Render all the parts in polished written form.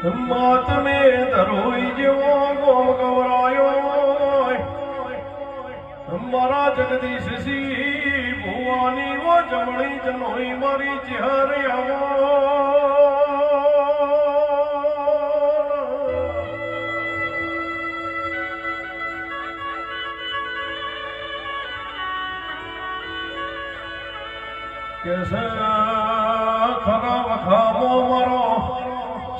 માત મે ધરોઈ જેવો ગોમ ગવરાયો મારા જગદીશ સી ભુવાની વો જમણી જનોઈ મારી ચહેર આવો કેસા ખરા વખામો મારો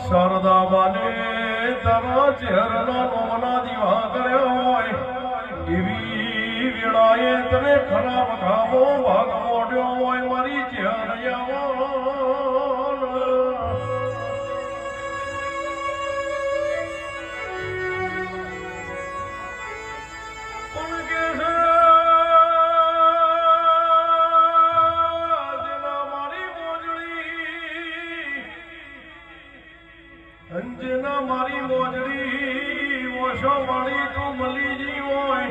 શારદા બાને તારા ચહેરના નોમના દીવા કર્યા હોય એવી વેળાએ તને ખરા વખામો ભાગ મોડ્યો હોય મારી ચહેર અંજના મારી મોજડી ઓશો વાળી તું મલીજી હોય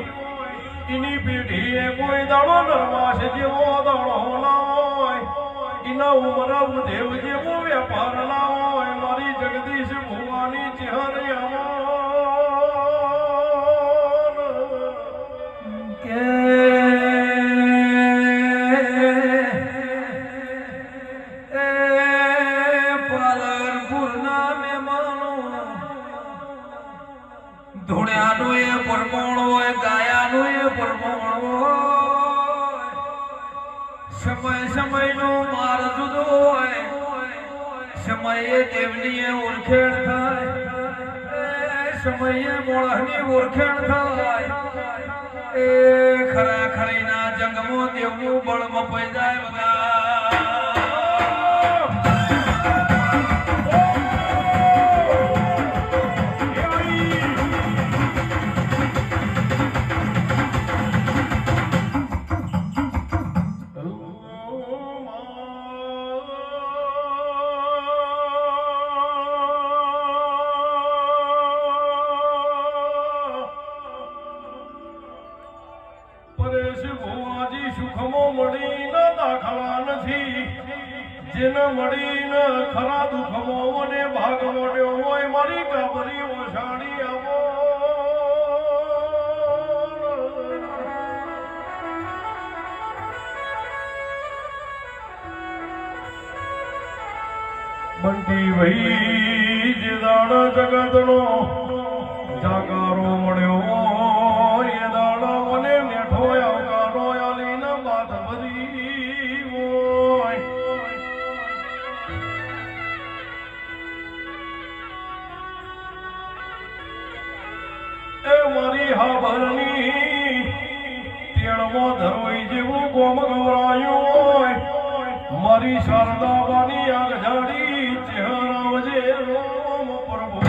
એની પીઢીએ કોઈ દાડો નરવાસ જેવો દાડો ના હોય એના ઉમરા દેવ જેવો વેપાર ના હોય મારી જગદીશ ભુવાની ચહેર ધૂણ્યાનું એ પરમોણ હોય ગાયાનું એ પરમોણ હોય સમય સમયનું માર જુદો હોય સમયે દેવની ઓળખેણ થાય સમયે મોળની ઓળખેણ થાય એ ખરા ખરીના જંગમાં દેવનું બળ મપાઈ જાય બધા સુખમો મળીને દાખલા નથી જેને મળીને ખરા દુઃખમો મને ભાગ મોડ્યો હોય મારી કાબરી ઓછાડી આવો બંટી ભાઈ જે દાડા જગતનો જાકારો મળ્યો એ દાડા મને મેઠો આવકારો આલીને બાત ભરી હોય એ મારી હાભરની તેણમાં ધરોઈ જેવું ગોમ ગવરાયું હોય મારી શારદા બાની આગ જાડી ચહેરાવજે રોમ પ્રભુ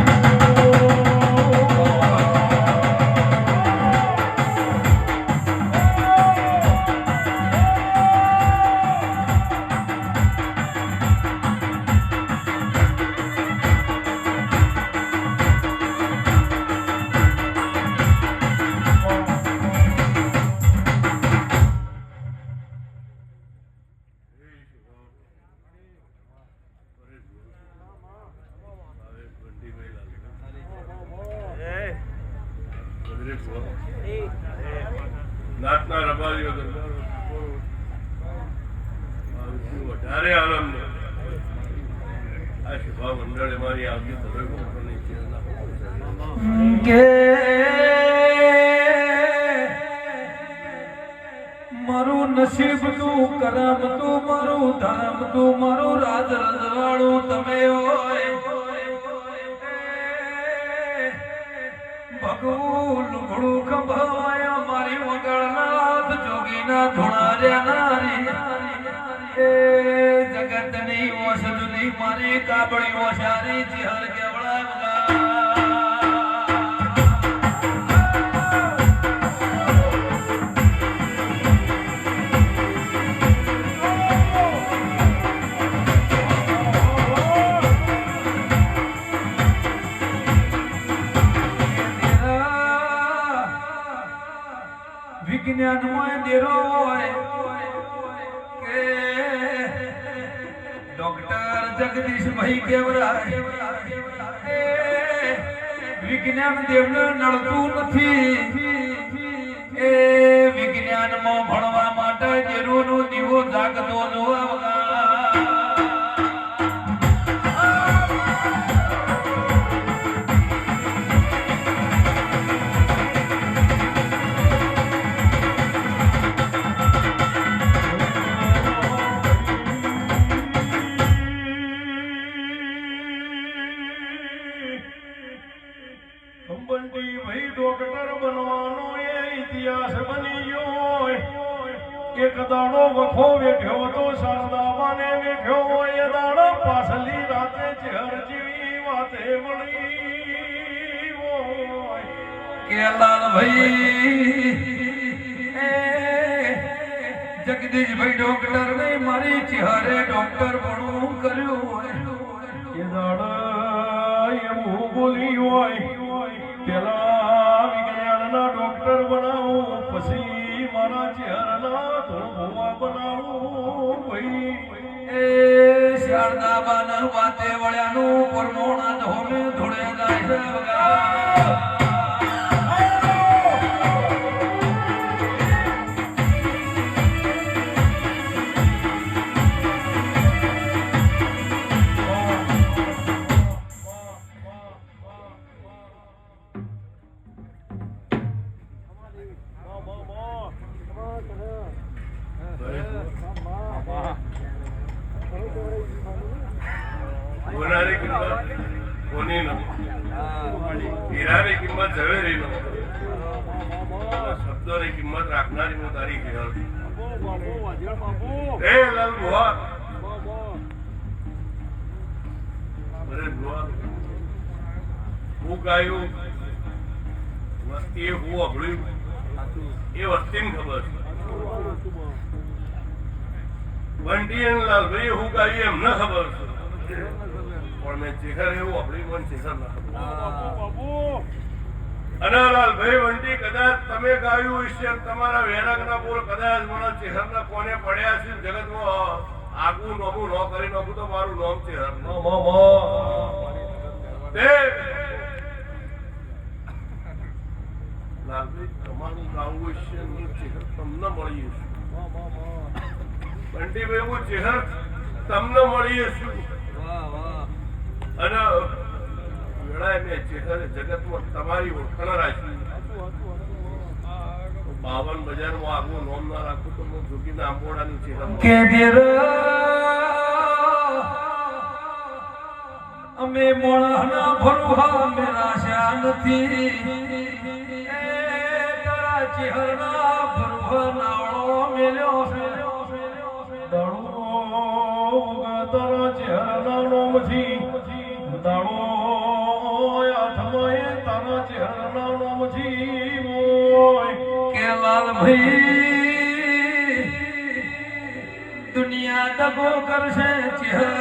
નાતના રબારીઓ વધારે આનંદ આ શુભા મંડળે મારી આવી કે મારું નસીબ તું કરમ તું મારું ધર્મ તું મારું રાજ રજવાડું તમે હોય ભગવું લુગડું ખંભાવાયા મારી વગળનાથ જોગીના ધુણાર્યા નારી એ જગતની ઓસ જુદી મારી કાબળી ઓસારી ચિહર કેવડા વિજ્ઞાનમાં દેરો હોય કે ડોક્ટર જગદીશ ભાઈ કેવરા એ વિજ્ઞાન દેવને નડતું નથી. એ વિજ્ઞાનમાં ભણવા માટે જેરોનો દીવો જાગતો જોવા વગર બંટી ભાઈ ડોક્ટર બનવાનો એ ઇતિહાસ બની ગયો. એક દાડો વખો વેઠ્યો તો શારદાબાને વેઠ્યો હોય. એ દાડો પાછલી રાતે ઝેર જેવી વાતે વળી હોય. કે લાલભાઈ જગદીશભાઈ ડોક્ટર ને મારી ચહેરે ડોક્ટર ભણવું કર્યું હોય. એ દાડા એવું બોલી હોય પેલા વિજ્ઞાનના ડોક્ટર બનાવું પછી મારા ચહેરાના ધોળા બનાવું ભાઈ. એ શારદાબાના વાતે વળ્યાનું પરમોણા ધોમે ધોળે જાય છે વગા. સોનાની કિંમત કોની નથી, હીરાની કિંમત ઝવેરી નથી, શબ્દોની કિંમત રાખનારી હું તારી કહેવાય. એ લાલ ભુવા અરે ભુવા હું ગાયું વસ્તી હું અભળ્યું એ વસ્તીને ખબર છે. બંટી અને લાલભાઈ હું ગાયું એમને ખબર છે, પણ મેં ચેહર એવું આપણી મન ચેહર ના ખબર. અને લાલભાઈ બંટી કદાચ તમે ગાયું હશે તમારા વેરાગના બોલ કદાચ મને ચેહરના કોને પડ્યા છે જગતમાં આગું નોમું ન કરી નાખું તો મારું નામ ચેહર લાલભાઈ તમારું ગાવું હશે ચેહર તમને મળી હશે. બંટીભાઈ હું ચેહર તમને મળી છું અને વેળાએ મેં ચેહર જગતમાં તમારી ઓળખાણ રાખી. 52 બજારમાં આગું નોમ ના રાખું તો હું જોગીના આંબોડાની ચેહર કે ધીર અમે મોળાના ભરવા મેરાશા નથી. એ તારા ચહેરના ભરવા નાવળો મેલ્યો છે. દાડો તારા ચહેરાના નોમથી દાડો હાથમાં તારા ચહેરાના નોમથી હોય. કે લાલભાઈ દુનિયા દગો કરશે ચહેર